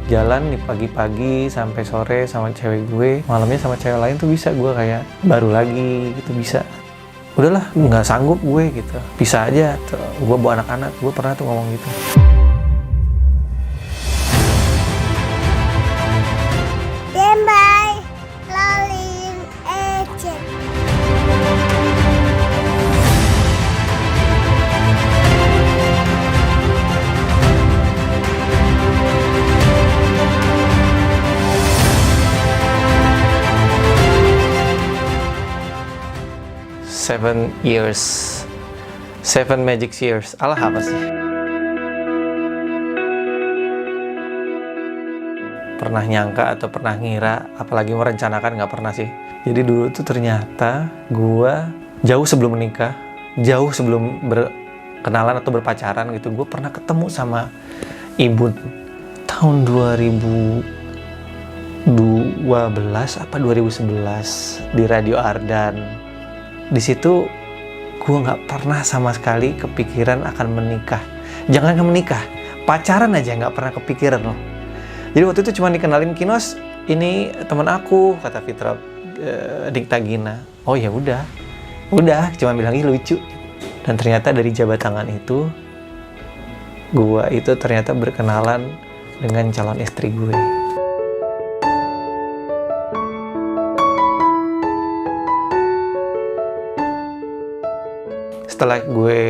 jalan nih pagi-pagi sampai sore sama cewek gue, malamnya sama cewek lain tuh bisa gue kayak baru lagi gitu bisa. Udahlah, nggak sanggup gue gitu. Bisa aja, gue bawa anak-anak, gue pernah tuh ngomong gitu. Dembai, Lalin, Ecet. Seven years, 7 magic years. Alah apa sih? Pernah nyangka atau pernah ngira, apalagi merencanakan nggak pernah sih. Jadi dulu tuh ternyata gua jauh sebelum menikah, jauh sebelum berkenalan atau berpacaran gitu, gue pernah ketemu sama Ibu tahun 2012 apa 2011 di Radio Ardan. Di situ gue nggak pernah sama sekali kepikiran akan menikah. Jangan menikah, pacaran aja nggak pernah kepikiran loh. Jadi waktu itu cuma dikenalin, Kinos, ini teman aku, kata Fitra Dikta Gina. Oh ya udah, cuma bilangnya lucu. Dan ternyata dari jabat tangan itu, gue itu ternyata berkenalan dengan calon istri gue. Setelah gue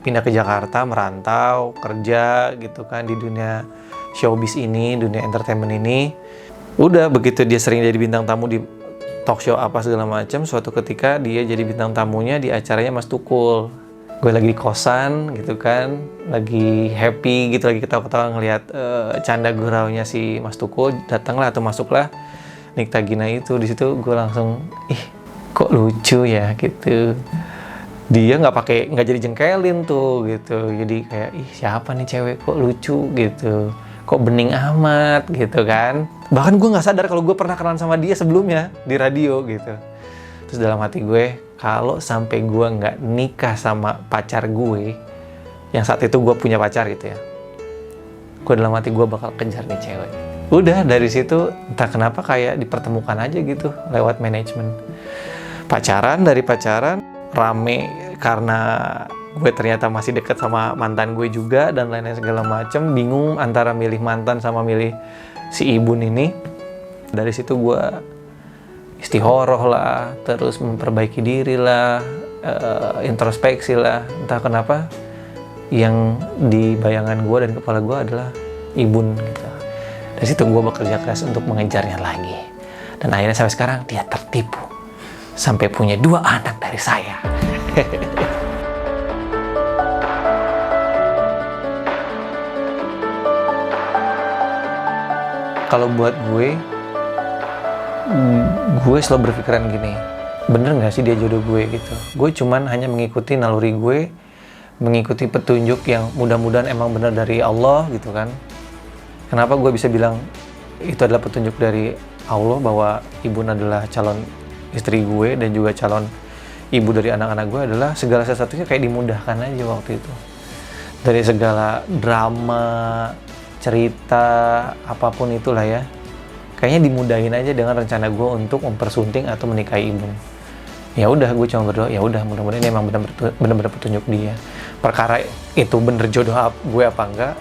pindah ke Jakarta, merantau, kerja gitu kan di dunia showbiz ini, dunia entertainment ini, udah begitu dia sering jadi bintang tamu di talk show apa segala macam, suatu ketika dia jadi bintang tamunya di acaranya Mas Tukul. Gue lagi di kosan gitu kan, lagi happy gitu, lagi ketawa-ketawa ngelihat canda guraunya si Mas Tukul, datanglah atau masuklah Nikta Gina itu. Di situ gue langsung, ih kok lucu ya gitu. Dia nggak jadi jengkelin tuh gitu, jadi kayak ih siapa nih cewek kok lucu gitu, kok bening amat gitu kan. Bahkan gue nggak sadar kalau gue pernah kenalan sama dia sebelumnya di radio gitu. Terus dalam hati gue, kalau sampai gue nggak nikah sama pacar gue, yang saat itu gue punya pacar gitu ya, gue dalam hati gue bakal kejar nih cewek. Udah dari situ entah kenapa kayak dipertemukan aja gitu lewat manajemen. Dari pacaran rame karena gue ternyata masih deket sama mantan gue juga dan lain-lain segala macem, bingung antara milih mantan sama milih si Ibun ini. Dari situ gue istihoroh lah, terus memperbaiki diri lah, introspeksi lah, entah kenapa yang di bayangan gue dan kepala gue adalah Ibun gitu. Dari situ gue bekerja keras untuk mengejarnya lagi, dan akhirnya sampai sekarang dia tertipu sampai punya 2 anak dari saya. Kalau buat gue selalu berpikiran gini, bener nggak sih dia jodoh gue gitu. Gue cuman hanya mengikuti naluri gue, mengikuti petunjuk yang mudah-mudahan emang benar dari Allah gitu kan. Kenapa gue bisa bilang itu adalah petunjuk dari Allah bahwa Ibu adalah calon istri gue dan juga calon ibu dari anak-anak gue, adalah segala sesuatunya kayak dimudahkan aja waktu itu. Dari segala drama, cerita, apapun itulah ya, kayaknya dimudahin aja dengan rencana gue untuk mempersunting atau menikahi Ibu. Ya udah, gue cuma berdoa, ya udah mudah-mudahan ini emang benar-benar petunjuk dia. Perkara itu bener jodoh gue apa enggak,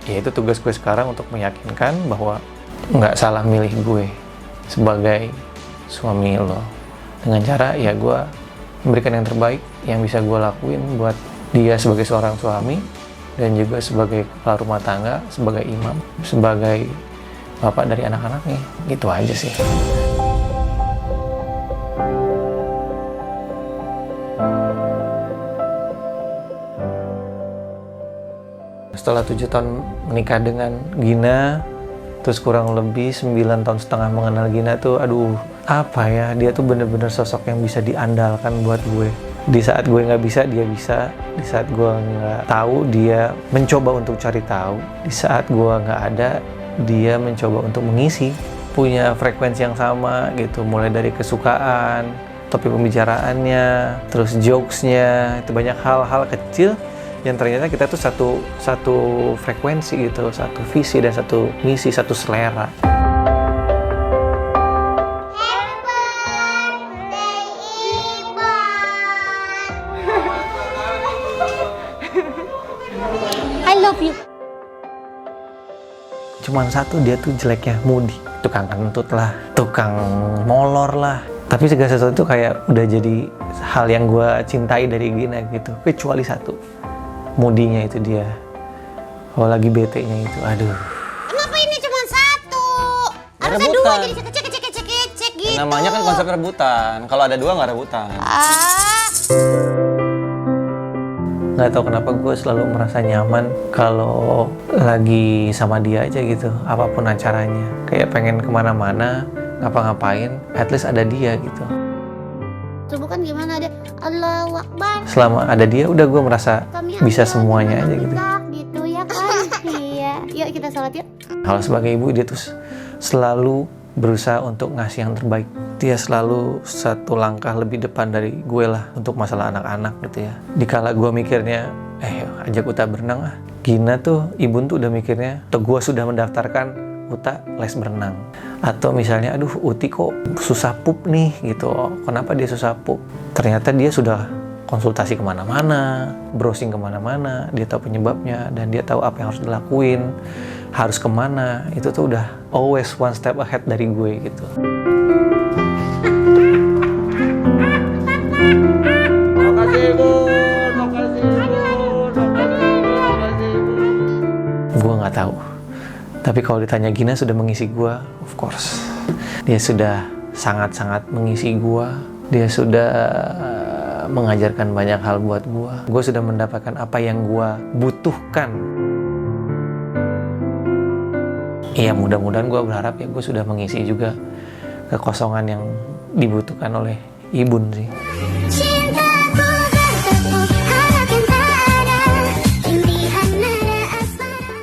ya itu tugas gue sekarang untuk meyakinkan bahwa nggak salah milih gue sebagai suami lo, dengan cara ya gue memberikan yang terbaik yang bisa gue lakuin buat dia sebagai seorang suami dan juga sebagai kepala rumah tangga, sebagai imam, sebagai bapak dari anak-anaknya. Gitu aja sih. Setelah 7 tahun menikah dengan Gina, terus kurang lebih 9,5 tahun mengenal Gina tuh, aduh, apa ya, dia tuh bener-bener sosok yang bisa diandalkan buat gue. Di saat gue nggak bisa, dia bisa. Di saat gue nggak tahu, dia mencoba untuk cari tahu. Di saat gue nggak ada, dia mencoba untuk mengisi. Punya frekuensi yang sama gitu, mulai dari kesukaan, topik pembicaraannya, terus jokesnya, itu banyak hal-hal kecil yang ternyata kita tuh satu frekuensi gitu, satu visi dan satu misi, satu selera. I love you. Cuman satu, dia tuh jeleknya mudi, tukang kentut lah, tukang molor lah. Tapi segala sesuatu tuh kayak udah jadi hal yang gue cintai dari Gina gitu. Kecuali satu, mudinya itu dia. Kalau lagi bete-nya itu, aduh. Kenapa ini cuma satu? Harusnya Rebutan. dua jadi cek gitu. Namanya kan konsep rebutan. Kalau ada dua nggak rebutan. Nggak tahu kenapa gue selalu merasa nyaman kalau lagi sama dia aja gitu, apapun acaranya. Kayak pengen kemana-mana, ngapa-ngapain, at least ada dia gitu. Subuh kan gimana deh? Allahu Akbar. Selama ada dia, udah gue merasa Kami bisa Allah, semuanya aja gitu. Gitu ya kan? Iya. Yuk kita sholat yuk. Kalau sebagai ibu, dia tuh selalu berusaha untuk ngasih yang terbaik. Dia selalu satu langkah lebih depan dari gue lah untuk masalah anak-anak gitu ya. Dikala gue mikirnya, ajak Uta berenang ah. Gina tuh, Ibu tuh udah mikirnya, atau gue sudah mendaftarkan Uta les berenang. Atau misalnya, aduh Uti kok susah pup nih gitu. Kenapa dia susah pup? Ternyata dia sudah konsultasi kemana-mana, browsing kemana-mana, dia tahu penyebabnya, dan dia tahu apa yang harus dilakuin, harus kemana. Itu tuh udah always one step ahead dari gue gitu. Makasih ibu. Gue nggak tahu. Tapi kalau ditanya Gina sudah mengisi gue, of course. Dia sudah sangat-sangat mengisi gue. Dia sudah mengajarkan banyak hal buat gue. Gue sudah mendapatkan apa yang gue butuhkan. Iya, mudah-mudahan gue berharap ya gue sudah mengisi juga kekosongan yang dibutuhkan oleh Ibun sih. Cintaku bertepuk harap yang tak ada, impian nada asmara.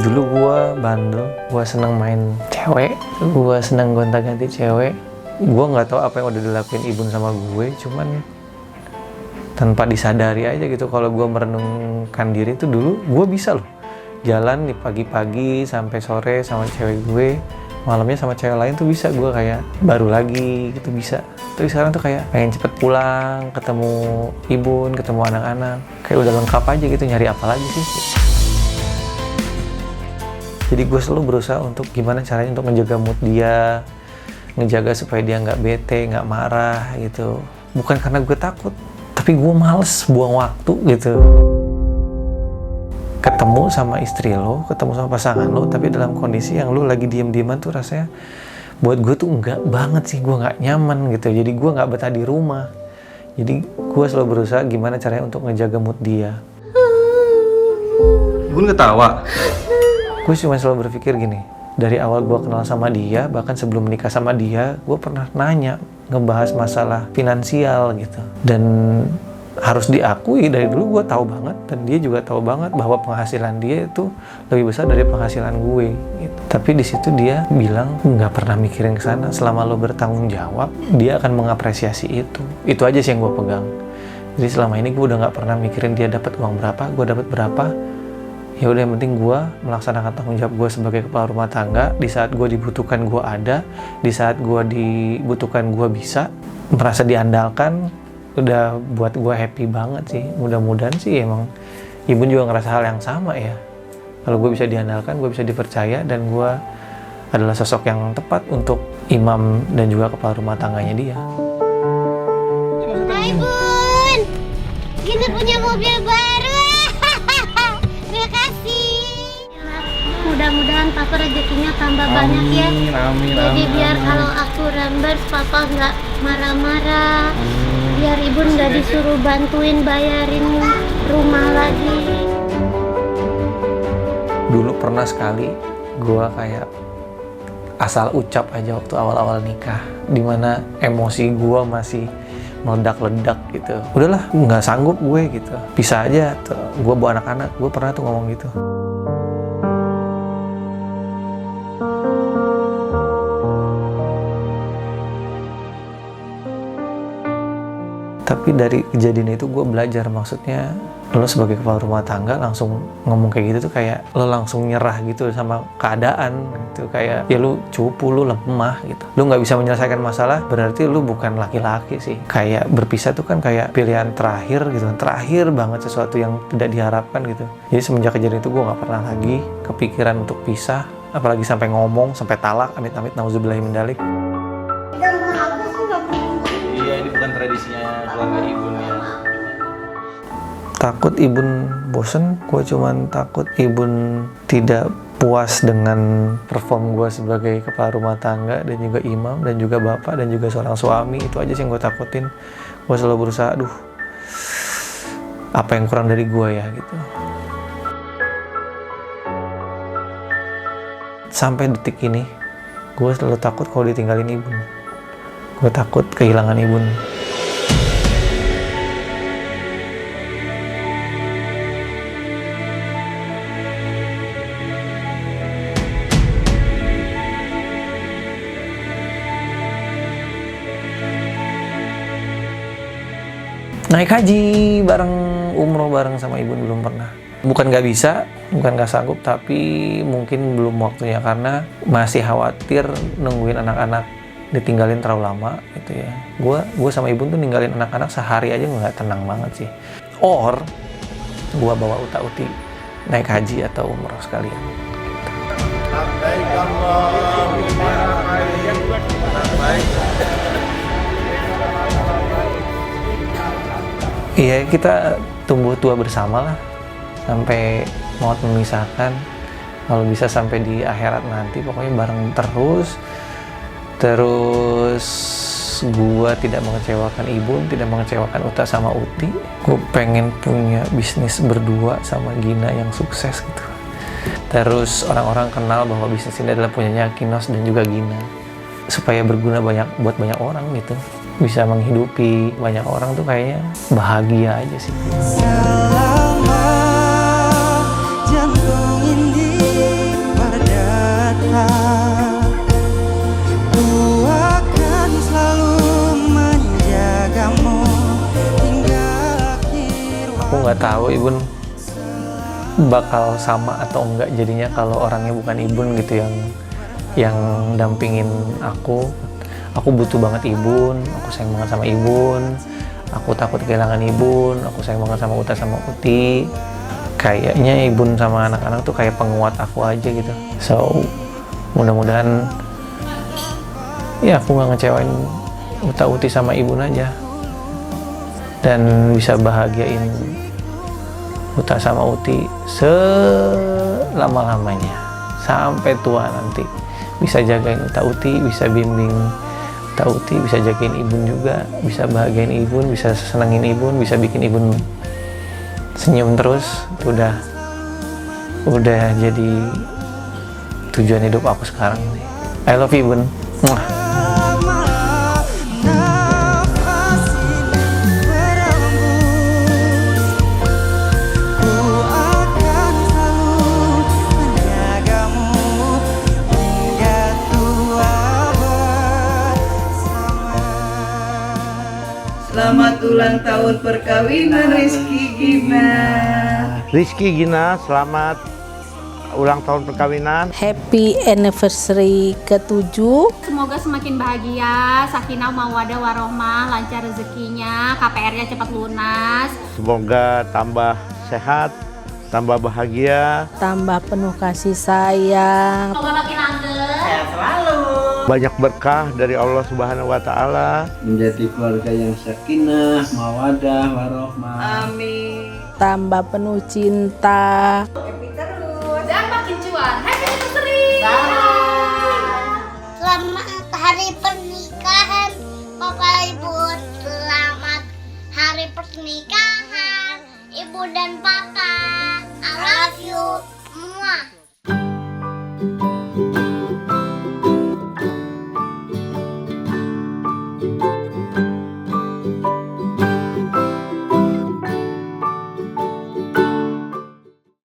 Dulu gue bandel, gue seneng main cewek, gue seneng gonta-ganti cewek. Gue nggak tahu apa yang udah dilakuin Ibun sama gue, cuman tanpa disadari aja gitu. Kalau gue merenungkan diri itu dulu, gue bisa loh jalan di pagi-pagi sampai sore sama cewek gue, malamnya sama cewek lain tuh bisa. Gue kayak baru lagi gitu bisa. Tapi sekarang tuh kayak pengen cepet pulang, ketemu Ibun, ketemu anak-anak, kayak udah lengkap aja gitu, nyari apa lagi sih. Jadi gue selalu berusaha untuk gimana caranya untuk menjaga mood dia, ngejaga supaya dia nggak bete, nggak marah gitu. Bukan karena gue takut, tapi gue males buang waktu gitu. Ketemu sama istri lo, ketemu sama pasangan lo, tapi dalam kondisi yang lo lagi diem-dieman tuh rasanya buat gue tuh enggak banget sih, gue nggak nyaman gitu. Jadi gue nggak betah di rumah. Jadi gue selalu berusaha gimana caranya untuk ngejaga mood dia. Ibu ketawa. Gue cuma selalu berpikir gini, dari awal gue kenal sama dia, bahkan sebelum menikah sama dia, gue pernah nanya, ngebahas masalah finansial gitu. Dan harus diakui dari dulu gue tahu banget, dan dia juga tahu banget bahwa penghasilan dia itu lebih besar dari penghasilan gue gitu. Tapi di situ dia bilang nggak pernah mikirin ke sana. Selama lo bertanggung jawab, dia akan mengapresiasi itu. Itu aja sih yang gue pegang. Jadi selama ini gue udah nggak pernah mikirin dia dapat uang berapa, gue dapat berapa. Ya udah, yang penting gue melaksanakan tanggung jawab gue sebagai kepala rumah tangga. Di saat gue dibutuhkan gue ada, di saat gue dibutuhkan gue bisa, merasa diandalkan. Udah buat gue happy banget sih. Mudah-mudahan sih emang Ibu juga ngerasa hal yang sama ya. Kalau gue bisa diandalkan, gue bisa dipercaya, dan gue adalah sosok yang tepat untuk imam dan juga kepala rumah tangganya dia. Hai Bun, Gina punya mobil baru. Terima kasih. Mudah-mudahan Papa rezekinya tambah banyak ya. Amin. Jadi biar kalau aku rembers Papa nggak marah-marah. Biar Ibu nggak disuruh bantuin bayarin rumah lagi. Dulu pernah sekali gue kayak asal ucap aja waktu awal-awal nikah, dimana emosi gue masih meledak-ledak gitu. Udahlah, nggak sanggup gue gitu, pisah aja, gue bawa anak-anak. Gue pernah tuh ngomong gitu. Tapi dari kejadian itu gue belajar, maksudnya lo sebagai kepala rumah tangga langsung ngomong kayak gitu tuh kayak lo langsung nyerah gitu sama keadaan gitu, kayak ya lo cupu, lo lemah gitu, lo nggak bisa menyelesaikan masalah, berarti lo bukan laki-laki sih. Kayak berpisah tuh kan kayak pilihan terakhir gitu, terakhir banget, sesuatu yang tidak diharapkan gitu. Jadi semenjak kejadian itu gue nggak pernah lagi kepikiran untuk pisah, apalagi sampai ngomong, sampai talak, amit-amit nauzubillahimindzalik. Iya, ini bukan tradisinya keluarga Ibun ya. Takut Ibun bosen, gue cuman takut Ibun tidak puas dengan perform gue sebagai kepala rumah tangga dan juga imam dan juga bapak dan juga seorang suami. Itu aja sih yang gue takutin. Gue selalu berusaha, aduh, apa yang kurang dari gue ya gitu. Sampai detik ini, gue selalu takut kalau ditinggalin Ibun. Gue takut kehilangan Ibun. Naik haji bareng, umroh bareng sama Ibun belum pernah. Bukan nggak bisa, bukan nggak sanggup, tapi mungkin belum waktunya karena masih khawatir nungguin anak-anak ditinggalin terlalu lama gitu ya. Gue sama Ibun tuh ninggalin anak-anak sehari aja nggak tenang banget sih. Or gue bawa uta-uti naik haji atau umroh sekalian. Iya, kita tumbuh tua bersama lah sampai maut memisahkan. Kalau bisa sampai di akhirat nanti, pokoknya bareng terus. Terus gua tidak mengecewakan Ibun, tidak mengecewakan Uta sama Uti. Gue pengen punya bisnis berdua sama Gina yang sukses gitu. Terus orang-orang kenal bahwa bisnis ini adalah punyanya Kinos dan juga Gina, supaya berguna buat banyak orang gitu. Bisa menghidupi banyak orang tuh kayaknya bahagia aja sih. Selama jantung ini berdata, ku akan selalu menjagamu hingga akhir waktu. Aku nggak tahu Ibun bakal sama atau enggak jadinya kalau orangnya bukan Ibun gitu yang dampingin aku. Aku butuh banget Ibun, aku sayang banget sama Ibun, aku takut kehilangan Ibun, aku sayang banget sama Uta sama Uti. Kayaknya Ibun sama anak-anak tuh kayak penguat aku aja gitu. So, mudah-mudahan ya aku nggak ngecewain Uta, Uti sama Ibun aja. Dan bisa bahagiain Uta sama Uti selama-lamanya. Sampai tua nanti. Bisa jagain Uta Uti, bisa bimbing Uta Uti, bisa jagain Ibun juga, bisa bahagiain Ibun, bisa senengin Ibun, bisa bikin Ibun senyum terus. Udah jadi tujuan hidup aku sekarang nih. I love you, Ibun. Muah. Selamat ulang tahun perkawinan Rizky Gina. Rizky Gina, selamat ulang tahun perkawinan. Happy anniversary ke-7. Semoga semakin bahagia, sakinah mawadah warohmah, lancar rezekinya, KPR-nya cepat lunas. Semoga tambah sehat, tambah bahagia, Tambah penuh kasih sayang. Semoga makin langgeng. banyak berkah dari Allah Subhanahu wa Ta'ala. Menjadi keluarga yang sakinah, mawadah, warohmah. Amin. Tambah penuh cinta. Dan makin cuan. Happy anniversary. Selamat hari pernikahan Papa Ibu. Selamat hari pernikahan Ibu dan Papa. I love you. Muah.